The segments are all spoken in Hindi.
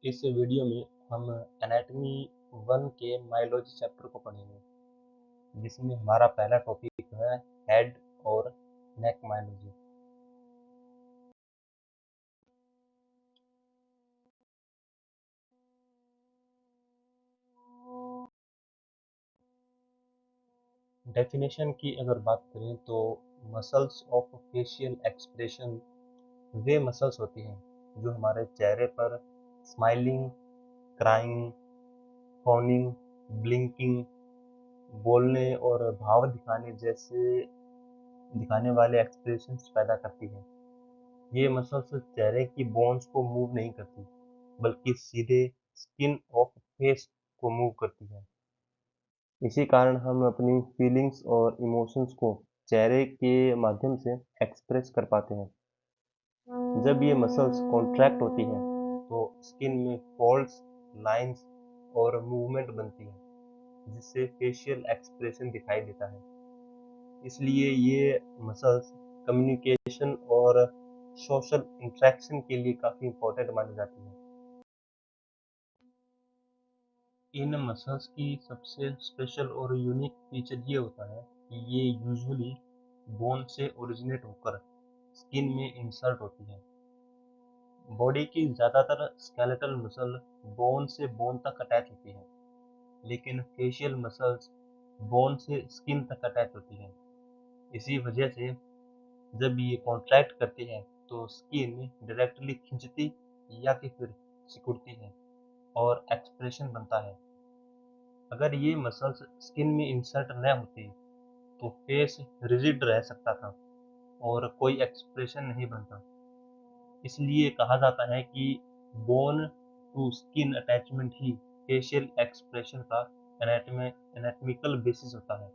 इस वीडियो में हम एनाटॉमी 1 के मायोलॉजी चैप्टर को पढ़ेंगे, जिसमें हमारा पहला टॉपिक है हेड और नेक मायोलॉजी। डेफिनेशन की अगर बात करें तो muscles of facial expression way muscles होती हैं जो हमारे चेहरे पर स्माइलिंग, क्राइंग, फ्रॉनिंग, ब्लिंकिंग, बोलने और भाव दिखाने वाले एक्सप्रेशंस पैदा करती है। ये मसल्स चेहरे की बोन्स को मूव नहीं करती, बल्कि सीधे स्किन ऑफ फेस को मूव करती है। इसी कारण हम अपनी फीलिंग्स और इमोशंस को चेहरे के माध्यम से एक्सप्रेस कर पाते हैं। जब ये मसल्स कॉन्ट्रैक्ट होती हैं, तो स्किन में फोल्ड्स, लाइंस और मूवमेंट बनती है, जिससे फेशियल एक्सप्रेशन दिखाई देता है। इसलिए ये मसल्स कम्युनिकेशन और सोशल इंटरेक्शन के लिए काफ़ी इम्पोर्टेंट मानी जाती है। इन मसल्स की सबसे स्पेशल और यूनिक फीचर ये होता है कि ये यूजुअली बोन से ओरिजिनेट होकर स्किन में इंसर्ट होती है। बॉडी की ज़्यादातर स्केलेटल मसल बोन से बोन तक अटैच होती है, लेकिन फेशियल मसल्स बोन से स्किन तक अटैच होती है। इसी वजह से जब ये कॉन्ट्रैक्ट करती है तो स्किन डायरेक्टली खिंचती या कि फिर सिकुड़ती है और एक्सप्रेशन बनता है। अगर ये मसल्स स्किन में इंसर्ट न होती तो फेस रिजिड रह सकता था और कोई एक्सप्रेशन नहीं बनता। इसलिए कहा जाता है कि बोन टू स्किन अटैचमेंट ही फेशियल एक्सप्रेशन का एनाटॉमिकल बेसिस होता है।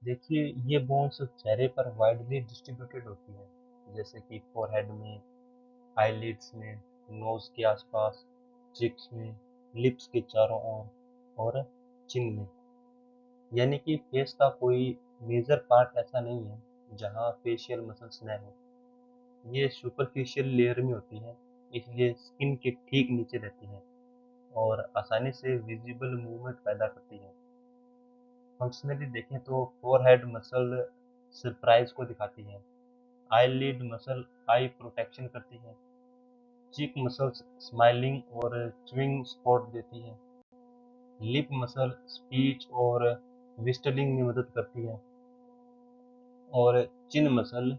देखिए, ये बोन्स चेहरे पर वाइडली डिस्ट्रीब्यूटेड होती है, जैसे कि फोरहेड में, आईलिड्स में, नोज के आसपास, चिक्स में, लिप्स के चारों ओर और चिन में। यानी कि फेस का कोई मेजर पार्ट ऐसा नहीं है जहाँ फेशियल मसल्स न हो। ये सुपरफिशियल लेयर में होती है, इसलिए स्किन के ठीक नीचे रहती है और आसानी से विजिबल मूवमेंट पैदा करती है। फंक्शनली देखें तो फोरहेड मसल सरप्राइज को दिखाती है, आईलिड मसल आई प्रोटेक्शन करती है, चीक मसल्स स्माइलिंग और च्विंग स्पॉट देती है, लिप मसल स्पीच और विस्टलिंग में मदद करती है और चिन मसल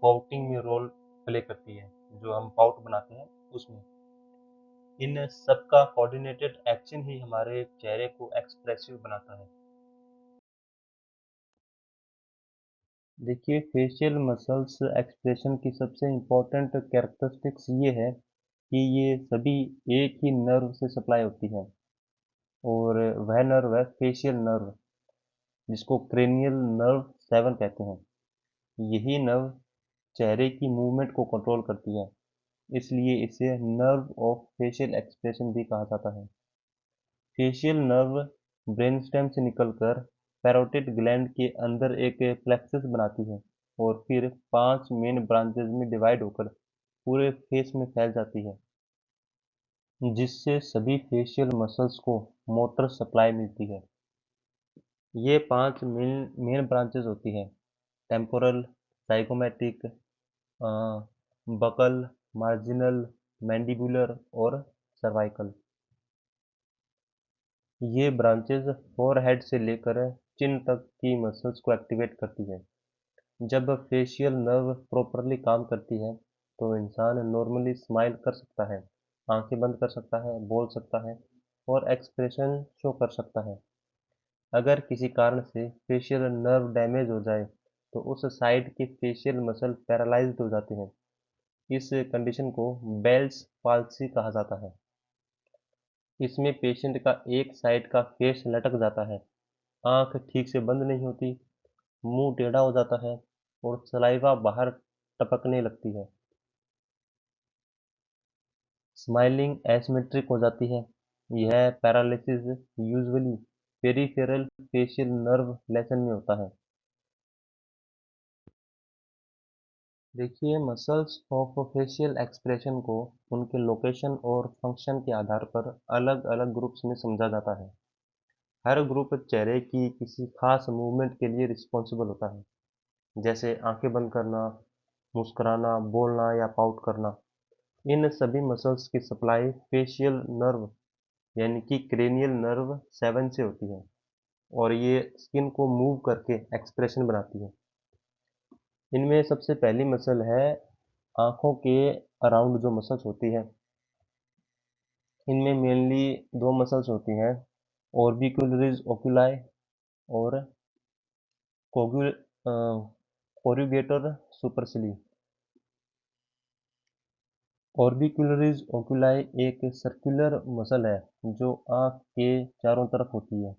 पाउटिंग में रोल प्ले करती है, जो हम पाउट बनाते हैं उसमें। इन सबका कोऑर्डिनेटेड एक्शन ही हमारे चेहरे को एक्सप्रेसिव बनाता है। देखिए, फेशियल मसल्स एक्सप्रेशन की सबसे इम्पोर्टेंट कैरेक्टरिस्टिक्स ये है कि ये सभी एक ही नर्व से सप्लाई होती है, और वह नर्व है फेशियल नर्व, जिसको क्रेनियल नर्व 7 कहते हैं। यही नर्व चेहरे की मूवमेंट को कंट्रोल करती है, इसलिए इसे नर्व ऑफ फेशियल एक्सप्रेशन भी कहा जाता है। फेशियल नर्व ब्रेनस्टेम से निकलकर पैरोटिड ग्लैंड के अंदर एक प्लेक्सस बनाती है और फिर 5 मेन ब्रांचेज में डिवाइड होकर पूरे फेस में फैल जाती है, जिससे सभी फेशियल मसल्स को मोटर सप्लाई मिलती है। ये 5 मेन ब्रांचेज होती हैं: temporal, zygomatic, buccal, marginal, mandibular और सर्वाइकल। ये ब्रांचेज फोरहेड से लेकर चिन तक की मसल्स को एक्टिवेट करती है। जब फेशियल नर्व प्रॉपरली काम करती है तो इंसान नॉर्मली स्माइल कर सकता है, आंखें बंद कर सकता है, बोल सकता है और एक्सप्रेशन शो कर सकता है। अगर किसी कारण से फेशियल नर्व डैमेज हो जाए तो उस साइड के फेशियल मसल पैरालाइज्ड हो जाते हैं। इस कंडीशन को बेल्स पाल्सी कहा जाता है। इसमें पेशेंट का एक साइड का फेस लटक जाता है, आंख ठीक से बंद नहीं होती, मुंह टेढ़ा हो जाता है और सलाइवा बाहर टपकने लगती है। स्माइलिंग एसिमेट्रिक हो जाती है। यह paralysis usually peripheral facial nerve lesson में होता है। देखिए, मसल्स ऑफ फेशियल एक्सप्रेशन को उनके लोकेशन और फंक्शन के आधार पर अलग-अलग ग्रुप्स में समझा जाता है। हर ग्रुप चेहरे की किसी खास मूवमेंट के लिए रिस्पॉन्सिबल होता है, जैसे आंखें बंद करना, मुस्कुराना, बोलना या पाउट करना। इन सभी मसल्स की सप्लाई फेशियल नर्व यानी कि क्रेनियल नर्व 7 से होती है और ये स्किन को मूव करके एक्सप्रेशन बनाती है। इनमें सबसे पहली मसल है आंखों के अराउंड जो मसल्स होती है। इनमें मेनली दो मसल्स होती हैं, ऑर्बिक्युलरिस ओकुलाई और कोरुगेटर सुपरसिली। ऑर्बिक्युलरिस ओकुलाई एक सर्कुलर मसल है जो आंख के चारों तरफ होती है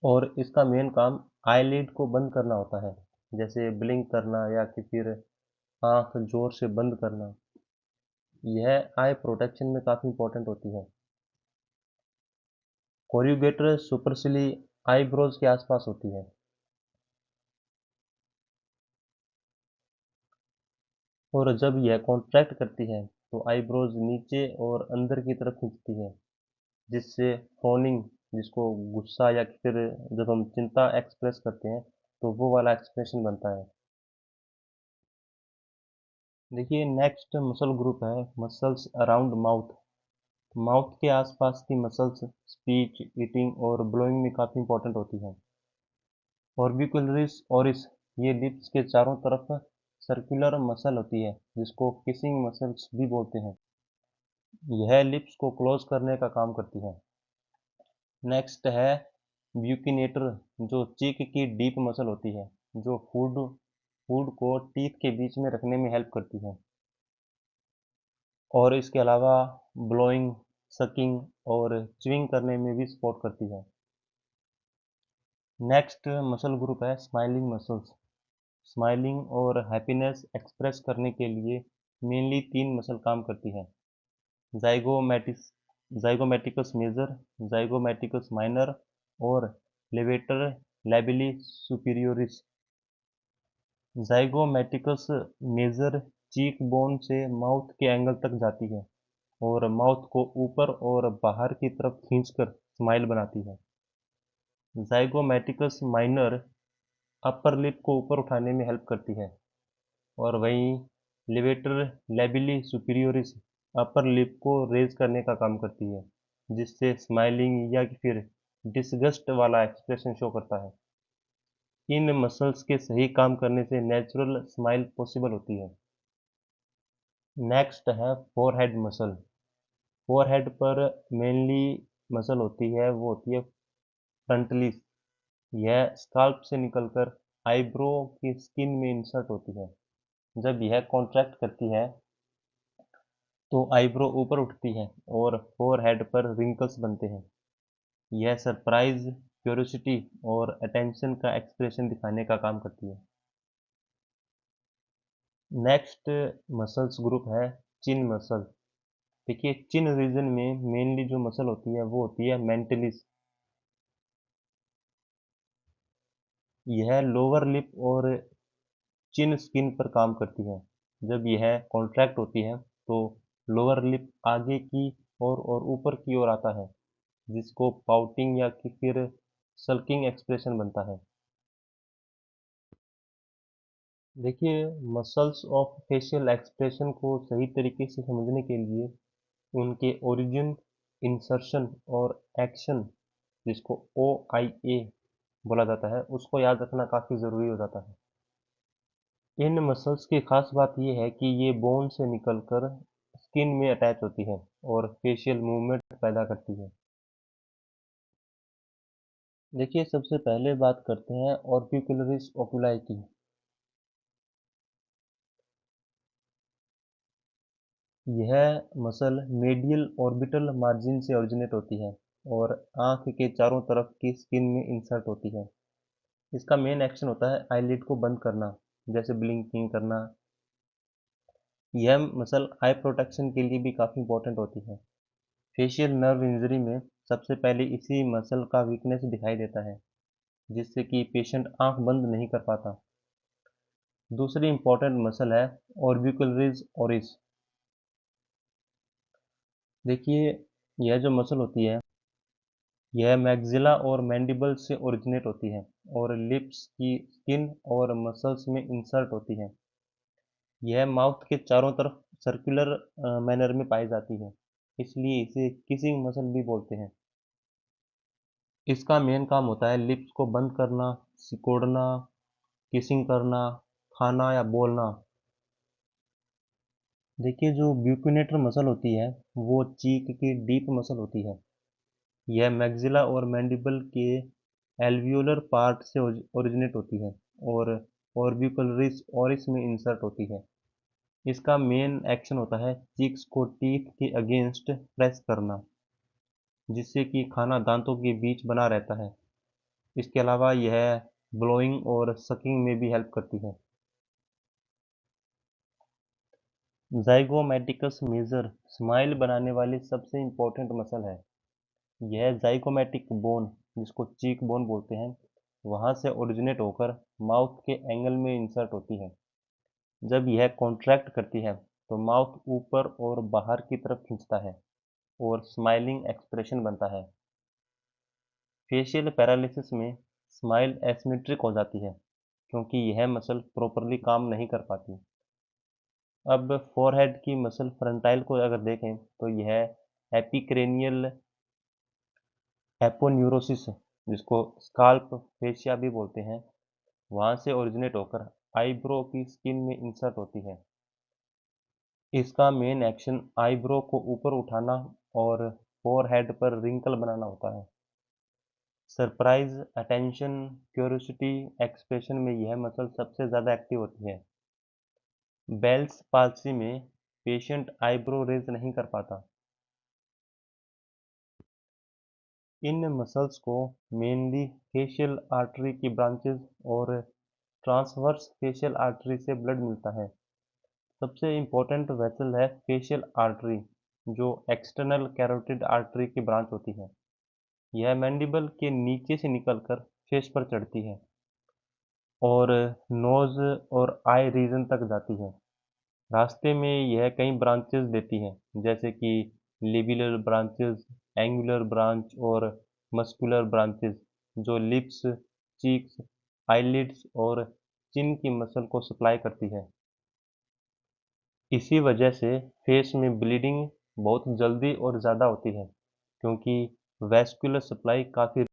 और इसका मेन काम आईलिड को बंद करना होता है, जैसे ब्लिंक करना या कि फिर आंख जोर से बंद करना। यह आई प्रोटेक्शन में काफी इंपॉर्टेंट होती है। कोरुगेटर सुपरसिली आईब्रोज के आसपास होती है और जब यह कॉन्ट्रैक्ट करती है तो आईब्रोज नीचे और अंदर की तरफ खींचती है, जिससे फ्रॉनिंग, जिसको गुस्सा या फिर जब हम चिंता एक्सप्रेस करते हैं तो वो वाला एक्सप्रेशन बनता है। देखिए, नेक्स्ट मसल ग्रुप है मसल्स अराउंड माउथ। माउथ के आसपास की मसल्स स्पीच, ईटिंग और ब्लोइंग में काफी इंपॉर्टेंट होती है। ऑर्बिकुलरिस ओरिस ये लिप्स के चारों तरफ सर्कुलर मसल होती है, जिसको किसिंग मसल्स भी बोलते हैं। यह लिप्स को क्लोज करने का काम करती है। नेक्स्ट है ब्यूकिनेटर, जो चीक की डीप मसल होती है, जो फूड फूड को टीथ के बीच में रखने में हेल्प करती है और इसके अलावा ब्लोइंग, सकिंग और च्युइंग करने में भी सपोर्ट करती है। नेक्स्ट मसल ग्रुप है स्माइलिंग मसल्स। स्माइलिंग और हैप्पीनेस एक्सप्रेस करने के लिए मेनली तीन मसल काम करती है, zygomatis zygomaticus major, zygomaticus minor और levator labii superioris. Zygomaticus major cheek bone से माउथ के एंगल तक जाती है और माउथ को ऊपर और बाहर की तरफ खींचकर स्माइल बनाती है। ज़ाइगोमैटिकस माइनर अपर लिप को ऊपर उठाने में हेल्प करती है और वहीं लेवेटर लैबिली सुपीरियोरिस अपर लिप को रेज करने का काम करती है, जिससे स्माइलिंग या फिर डिसगस्ट वाला एक्सप्रेशन शो करता है। इन मसल्स के सही काम करने से नेचुरल स्माइल पॉसिबल होती है। नेक्स्ट है फोरहेड मसल। फोरहेड पर मेनली मसल होती है, वो होती है फ्रंटलिस। यह स्काल्प से निकलकर आईब्रो की स्किन में इंसर्ट होती है। जब यह कॉन्ट्रैक्ट करती है तो आईब्रो ऊपर उठती है और फोरहेड पर रिंकल्स बनते हैं। यह सरप्राइज, क्यूरियोसिटी और अटेंशन का एक्सप्रेशन दिखाने का काम करती है। नेक्स्ट मसल्स ग्रुप है चिन मसल। देखिए, चिन रीजन में मेनली जो मसल होती है वो होती है मेंटलिस। यह लोअर लिप और चिन स्किन पर काम करती है। जब यह कॉन्ट्रैक्ट होती है तो लोअर लिप आगे की और ऊपर की ओर आता है, जिसको पाउटिंग या कि फिर सल्किंग एक्सप्रेशन बनता है। देखिए, मसल्स ऑफ फेशियल एक्सप्रेशन को सही तरीके से समझने के लिए उनके ओरिजिन, इंसर्शन और एक्शन, जिसको OIA बोला जाता है, उसको याद रखना काफ़ी ज़रूरी हो जाता है। इन मसल्स की खास बात ये है कि ये बोन से निकलकर स्किन में अटैच होती है और फेशियल मूवमेंट पैदा करती है। देखिए, सबसे पहले बात करते हैं ऑर्बिकुलरिस ओकुलाई की। यह मसल मेडियल ऑर्बिटल मार्जिन से ओरिजिनेट होती है और आंख के चारों तरफ की स्किन में इंसर्ट होती है। इसका मेन एक्शन होता है आईलिड को बंद करना, जैसे ब्लिंकिंग करना। यह मसल आई प्रोटेक्शन के लिए भी काफ़ी इंपॉर्टेंट होती है। फेशियल नर्व इंजरी में सबसे पहले इसी मसल का वीकनेस दिखाई देता है, जिससे कि पेशेंट आंख बंद नहीं कर पाता। दूसरी इंपॉर्टेंट मसल है ऑर्बिकुलरिस ओरिस। देखिए, यह जो मसल होती है, यह मैक्सिला और मैंडिबल से ओरिजिनेट होती है और लिप्स की स्किन और मसल्स में इंसर्ट होती है। यह माउथ के चारों तरफ सर्कुलर मैनर में पाई जाती है, इसलिए इसे किसिंग मसल भी बोलते हैं। इसका मेन काम होता है लिप्स को बंद करना, सिकोड़ना, किसिंग करना, खाना या बोलना। देखिए, जो ब्यूकिनेटर मसल होती है वो चीक की डीप मसल होती है। यह मैक्सिला और मैंडिबल के एल्वियोलर पार्ट से ओरिजिनेट होती है और ऑर्बिकुलरिस ओरिस में इंसर्ट होती है। इसका मेन एक्शन होता है चीक्स को टीथ के अगेंस्ट प्रेस करना, जिससे कि खाना दांतों के बीच बना रहता है। इसके अलावा यह ब्लोइंग और सकिंग में भी हेल्प करती है। ज़ाइगोमैटिकस मेजर स्माइल बनाने वाली सबसे इम्पोर्टेंट मसल है। यह ज़ाइगोमैटिक बोन, जिसको चीक बोन बोलते हैं, वहाँ से ओरिजिनेट होकर माउथ के एंगल में इंसर्ट होती है। जब यह कॉन्ट्रैक्ट करती है तो माउथ ऊपर और बाहर की तरफ खींचता है और स्माइलिंग एक्सप्रेशन बनता है। फेशियल पैरालिसिस में स्माइल एसिमेट्रिक हो जाती है क्योंकि यह मसल प्रॉपरली काम नहीं कर पाती। अब फोरहेड की मसल फ्रंटाइल को अगर देखें तो यह एपिक्रेनियल एपोन्यूरोसिस, जिसको स्काल्प फेशिया भी बोलते हैं, वहाँ से ओरिजिनेट होकर आईब्रो की स्किन में इंसर्ट होती है। इसका मेन एक्शन आईब्रो को ऊपर उठाना और फोरहेड पर रिंकल बनाना होता है। सरप्राइज, अटेंशन, क्यूरियोसिटी एक्सप्रेशन में यह मसल सबसे ज़्यादा एक्टिव होती है। बेल्स पाल्सी में पेशेंट आईब्रो रेज नहीं कर पाता। इन मसल्स को मेनली फेशियल आर्टरी की ब्रांचेस और ट्रांसवर्स फेशियल आर्टरी से ब्लड मिलता है। सबसे इम्पोर्टेंट वेसल है फेशियल आर्टरी, जो एक्सटर्नल कैरोटिड आर्टरी की ब्रांच होती है। यह मैंडिबल के नीचे से निकलकर फेस पर चढ़ती है और नोज और आई रीजन तक जाती है। रास्ते में यह कई ब्रांचेस देती है, जैसे कि लिबिलर ब्रांचेस, एंगुलर ब्रांच और मस्कुलर ब्रांचेस, जो लिप्स, चीक्स, आईलिड्स और चिन की मसल को सप्लाई करती है। इसी वजह से फेस में ब्लीडिंग बहुत जल्दी और ज़्यादा होती है, क्योंकि वैस्कुलर सप्लाई काफ़ी